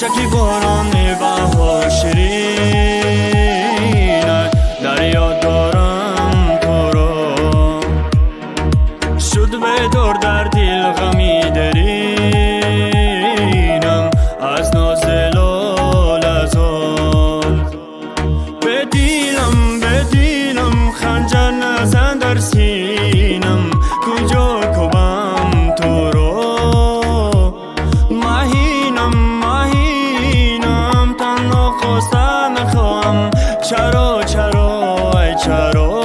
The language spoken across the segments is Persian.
چکی باران بهار شیرین در یاد دارم تو رو شد به دور در دل غمی درینم از ناز لال زال به دیلم خنجر نزن در سینم کجا کوبم تو رو چرا ای چرا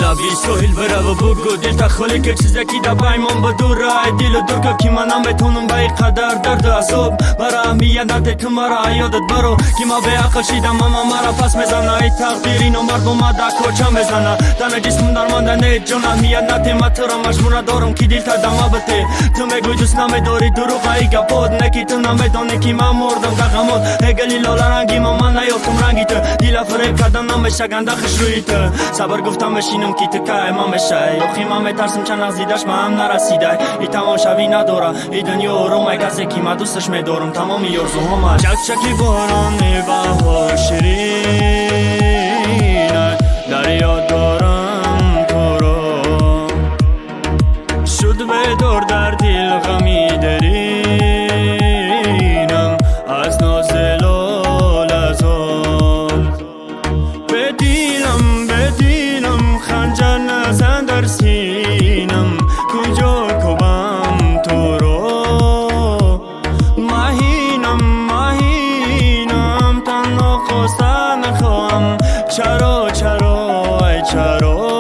لبی سویل برا و بگو دل تخولی که چیزکی دا بایمان بدور رای دل و دور که منم بتونم بای قدر درد و عذاب برا اهمیت تو مرا یادت برو که ما به عقل شیدم اما مرا پس میزنه ای تقدیری نو مردم در کوچه میزنه تنه جسم در ماندنه جون اهمیت ما تو را مجبور دارم که دل تا دما بته تو میگوی دوست نمیداری دروغ ای گپود نکی تو نمیدانی که من مردم در غمات هگلی لالا رنگی من نیافتم رنگی تو دیل فریب کردن نمیشه گنده خوش روی تو صبر گفتم بشینم که تو که امام بشه یخی من میترسم چند نزدیدش به هم نرسیده ای تماشاوی نداره ای دنیا رو کسی که من دوستش میدارم تمامی یارزوهام چکی باران بهار شیرین در یاد دارم تو رو شد به دور در دل غمی درینم از ناز لال زال به دیلم خنجر نزن در سینم کجا کوبم تو رو مهینم تنها خواسته نخواهم چرا ای چرا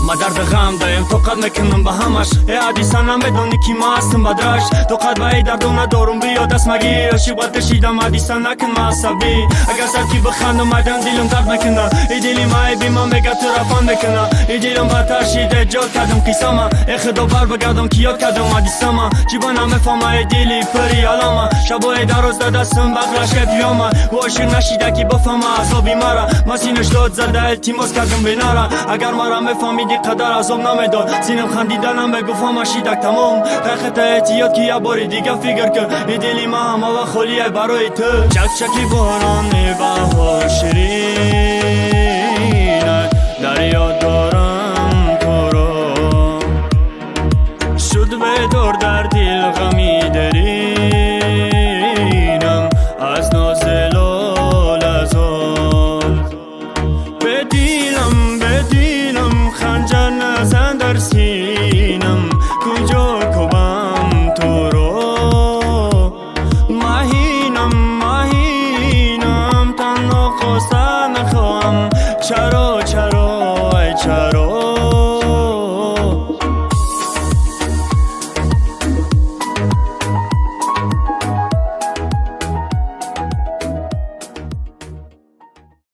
ما درد غم دایم تو قد میکنم به همش ای حدیثا نمیدانی که ما هستم بدرش تو قد به ای درد ندارم بیا دست مگیر عشق باید کشیدم حدیثا نکن ما عصبی اگر سرکی بخندم مدن دیلم درد میکنه ای دیلی ما ای بی من میگه تو رفان میکنه ای دیلم بدتر شیده جاد کردم قیسه ما ای خدا بر بگردم که یاد کردم حدیثا ما جیبا نمیفهمه ای دیلی پری علامه شبا ای در روز دستم بغلش بیامه و عشق نشیده که بفهمه عذابی مرا ما سینش داد زده التماس کردم بیناره اگر مرا میفهمیدی قدر عذاب نمیداد سینم خندیدنم به گفتم شیدک تمام خط احتیاط که یه باری دیگه فکر کن ای دلی ما همه و خالیه برای تو چکی باران بهار